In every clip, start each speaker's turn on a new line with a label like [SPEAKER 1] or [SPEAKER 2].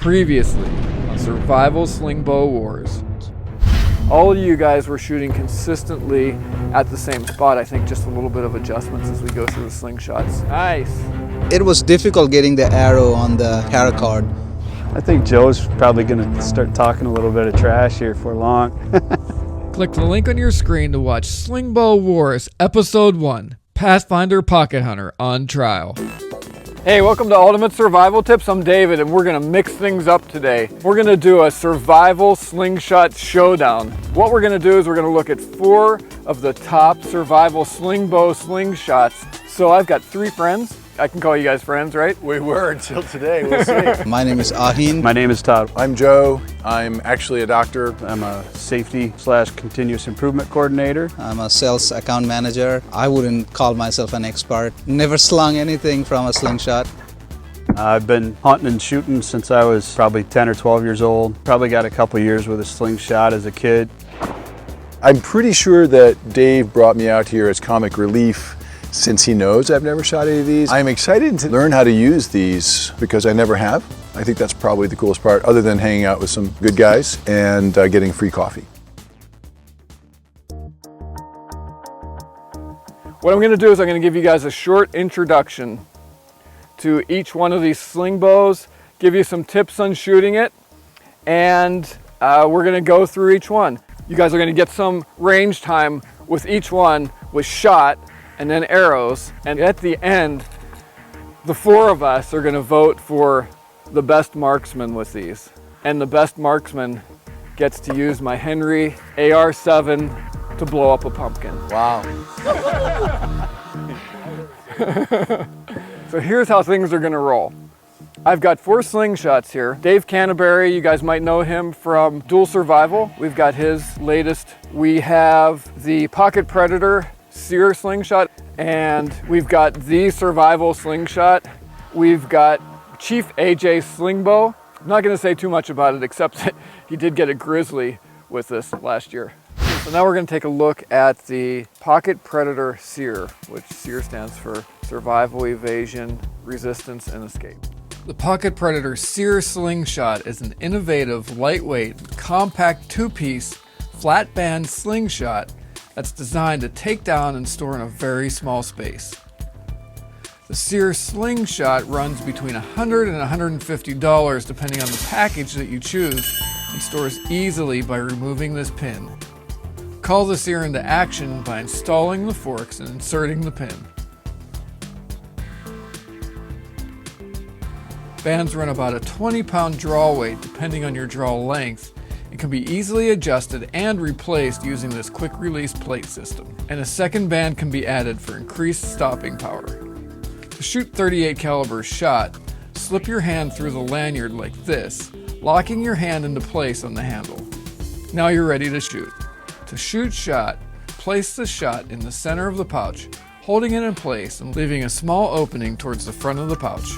[SPEAKER 1] Previously on Survival Sling Bow Wars. All of you guys were shooting consistently at the same spot. I think just a little bit of adjustments as we go through the slingshots. Nice.
[SPEAKER 2] It was difficult getting the arrow on the paracord.
[SPEAKER 3] I think Joe's probably going to start talking a little bit of trash here for long.
[SPEAKER 1] Click the link on your screen to watch Sling Bow Wars Episode 1, Pathfinder Pocket Hunter on trial. Hey, welcome to Ultimate Survival Tips. I'm David, and we're gonna mix things up today. We're gonna do a survival slingshot showdown. What we're gonna do is we're gonna look at 4 of the top survival sling bow slingshots. So I've got 3 friends. I can call you guys friends, right?
[SPEAKER 4] We were until today, we'll see.
[SPEAKER 2] My name is Ahin.
[SPEAKER 3] My name is Todd.
[SPEAKER 4] I'm Joe. I'm actually a doctor.
[SPEAKER 3] I'm a safety/continuous improvement coordinator.
[SPEAKER 2] I'm a sales account manager. I wouldn't call myself an expert. Never slung anything from a slingshot.
[SPEAKER 3] I've been hunting and shooting since I was probably 10 or 12 years old. Probably got a couple years with a slingshot as a kid.
[SPEAKER 4] I'm pretty sure that Dave brought me out here as comic relief since he knows I've never shot any of these. I'm excited to learn how to use these because I never have. I think that's probably the coolest part, other than hanging out with some good guys and getting free coffee.
[SPEAKER 1] What I'm gonna do is I'm gonna give you guys a short introduction to each one of these sling bows, give you some tips on shooting it, and we're gonna go through each one. You guys are gonna get some range time with each one with shot and then arrows, and at the end, the 4 of us are gonna vote for the best marksman with these. And the best marksman gets to use my Henry AR-7 to blow up a pumpkin.
[SPEAKER 4] Wow.
[SPEAKER 1] So here's how things are gonna roll. I've got 4 slingshots here. Dave Canterbury, you guys might know him from Dual Survival. We've got his latest. We have the Pocket Predator SERE Slingshot, and we've got the Survival Slingshot. We've got Chief AJ Slingbow. I'm not gonna say too much about it except that he did get a grizzly with this last year. So now we're gonna take a look at the Pocket Predator SERE, which SERE stands for Survival, Evasion, Resistance, and Escape. The Pocket Predator SERE Slingshot is an innovative, lightweight, compact 2-piece, flat band slingshot that's designed to take down and store in a very small space. The SERE Slingshot runs between $100 and $150 depending on the package that you choose, and stores easily by removing this pin. Call the SERE into action by installing the forks and inserting the pin. Bands run about a 20-pound draw weight depending on your draw length. It can be easily adjusted and replaced using this quick release plate system. And a second band can be added for increased stopping power. To shoot .38 caliber shot, slip your hand through the lanyard like this, locking your hand into place on the handle. Now you're ready to shoot. To shoot shot, place the shot in the center of the pouch, holding it in place and leaving a small opening towards the front of the pouch.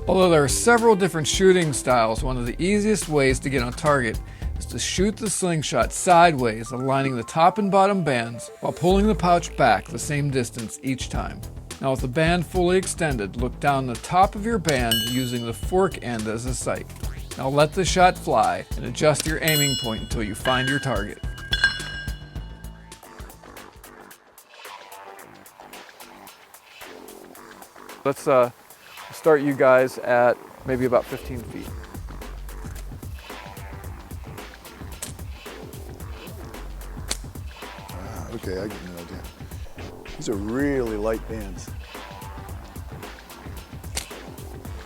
[SPEAKER 1] Although there are several different shooting styles, one of the easiest ways to get on target is to shoot the slingshot sideways, aligning the top and bottom bands while pulling the pouch back the same distance each time. Now with the band fully extended, look down the top of your band using the fork end as a sight. Now let the shot fly and adjust your aiming point until you find your target. Let's start you guys at maybe about 15 feet.
[SPEAKER 4] Okay, I get an idea. These are really light bands.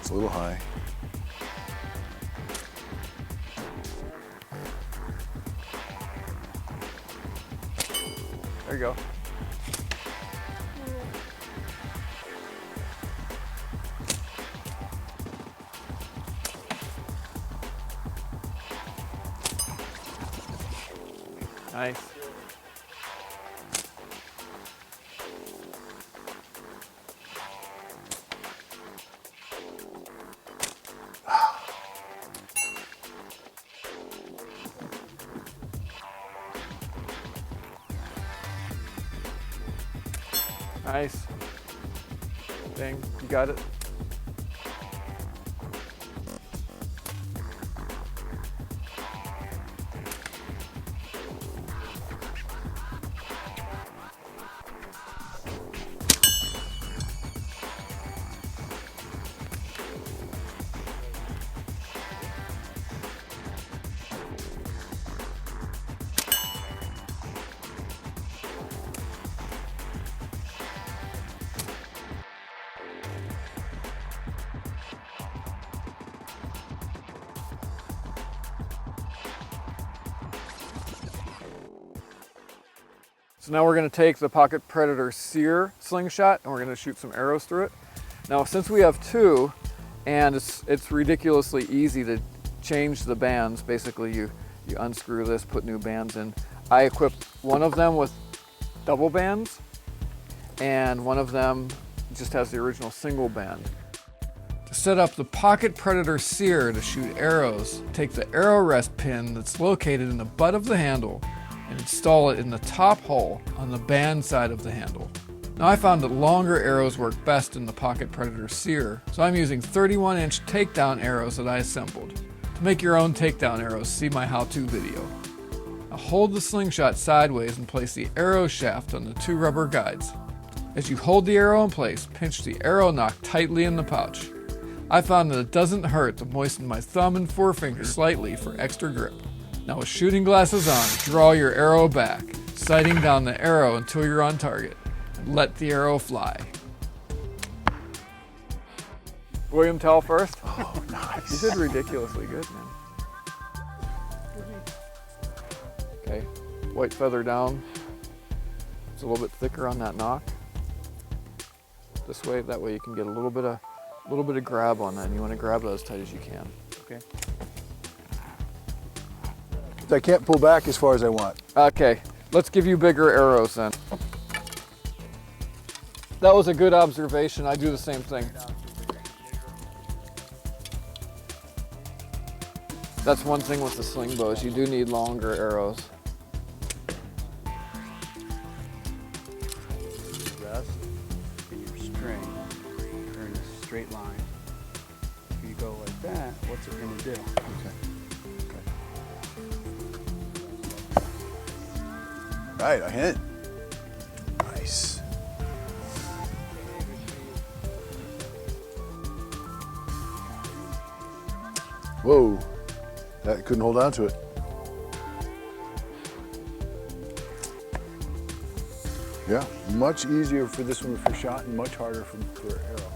[SPEAKER 4] It's a little high.
[SPEAKER 1] There you go. Nice. Nice. Dang, you got it. So now we're going to take the Pocket Predator SERE Slingshot and we're going to shoot some arrows through it. Now since we have two, and it's ridiculously easy to change the bands, basically you unscrew this, put new bands in. I equipped one of them with double bands and one of them just has the original single band. To set up the Pocket Predator SERE to shoot arrows, take the arrow rest pin that's located in the butt of the handle and install it in the top hole on the band side of the handle. Now I found that longer arrows work best in the Pocket Predator SERE, so I'm using 31-inch takedown arrows that I assembled. To make your own takedown arrows, see my how-to video. Now hold the slingshot sideways and place the arrow shaft on the two rubber guides. As you hold the arrow in place, pinch the arrow nock tightly in the pouch. I found that it doesn't hurt to moisten my thumb and forefinger slightly for extra grip. Now with shooting glasses on, draw your arrow back, sighting down the arrow until you're on target, and let the arrow fly. William Tell first.
[SPEAKER 4] Oh, nice.
[SPEAKER 1] You did ridiculously good, man. Okay, white feather down. It's a little bit thicker on that nock. This way, that way you can get a little bit of grab on that, and you want to grab that as tight as you can. Okay.
[SPEAKER 4] I can't pull back as far as I want.
[SPEAKER 1] Okay, let's give you bigger arrows then. That was a good observation. I do the same thing. That's one thing with the sling bows. You do need longer arrows.
[SPEAKER 3] Rest and your string are in a straight line. If you go like that, what's it going to do?
[SPEAKER 4] Right, Ahin. Nice. Whoa, that couldn't hold on to it. Yeah, much easier for this one for shot and much harder for arrow.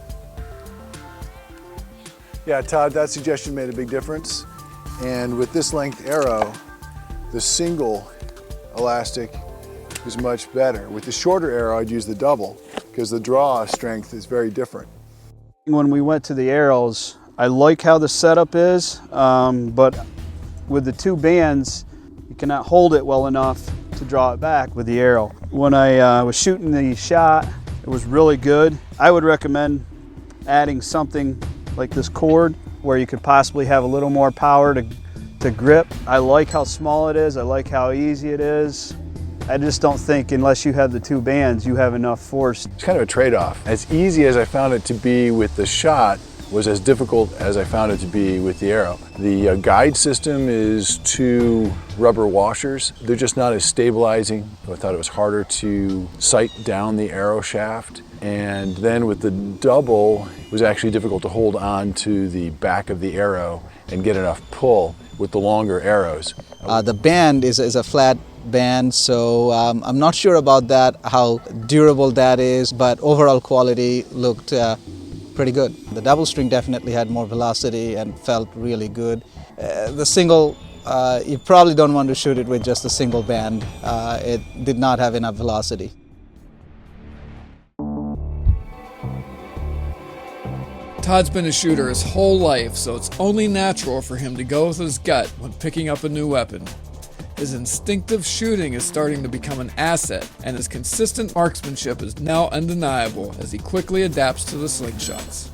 [SPEAKER 4] Yeah, Todd, that suggestion made a big difference. And with this length arrow, the single elastic is much better. With the shorter arrow, I'd use the double because the draw strength is very different.
[SPEAKER 3] When we went to the arrows, I like how the setup is, but with the two bands, you cannot hold it well enough to draw it back with the arrow. When I was shooting the shot, it was really good. I would recommend adding something like this cord where you could possibly have a little more power to grip. I like how small it is. I like how easy it is. I just don't think unless you have the two bands, you have enough force.
[SPEAKER 4] It's kind of a trade-off. As easy as I found it to be with the shot was as difficult as I found it to be with the arrow. The guide system is two rubber washers. They're just not as stabilizing. I thought it was harder to sight down the arrow shaft. And then with the double, it was actually difficult to hold on to the back of the arrow and get enough pull with the longer arrows.
[SPEAKER 2] The band is a flat band, so I'm not sure about that, how durable that is, but overall quality looked pretty good. The double string definitely had more velocity and felt really good. The single, you probably don't want to shoot it with just a single band. It did not have enough velocity.
[SPEAKER 1] Todd's been a shooter his whole life, so it's only natural for him to go with his gut when picking up a new weapon. His instinctive shooting is starting to become an asset, and his consistent marksmanship is now undeniable as he quickly adapts to the slingshots.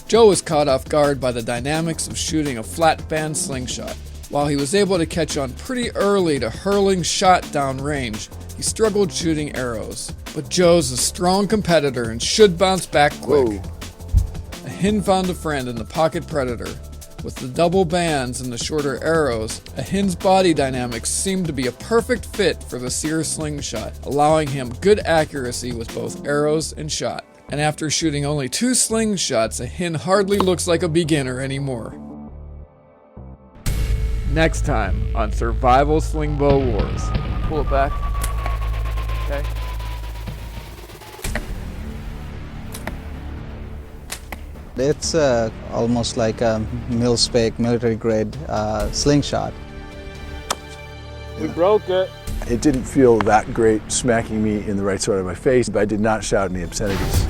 [SPEAKER 1] Joe was caught off guard by the dynamics of shooting a flat band slingshot. While he was able to catch on pretty early to hurling shot down range, he struggled shooting arrows. But Joe's a strong competitor and should bounce back quick.
[SPEAKER 4] Whoa.
[SPEAKER 1] Ahin found a friend in the Pocket Predator. With the double bands and the shorter arrows, Ahin's body dynamics seemed to be a perfect fit for the SERE Slingshot, allowing him good accuracy with both arrows and shot. And after shooting only 2 slingshots, Ahin hardly looks like a beginner anymore. Next time on Survival Slingbow Wars. Pull it back. Okay.
[SPEAKER 2] It's almost like a mil-spec, military-grade slingshot.
[SPEAKER 1] We broke it.
[SPEAKER 4] It didn't feel that great smacking me in the right side of my face, but I did not shout any obscenities.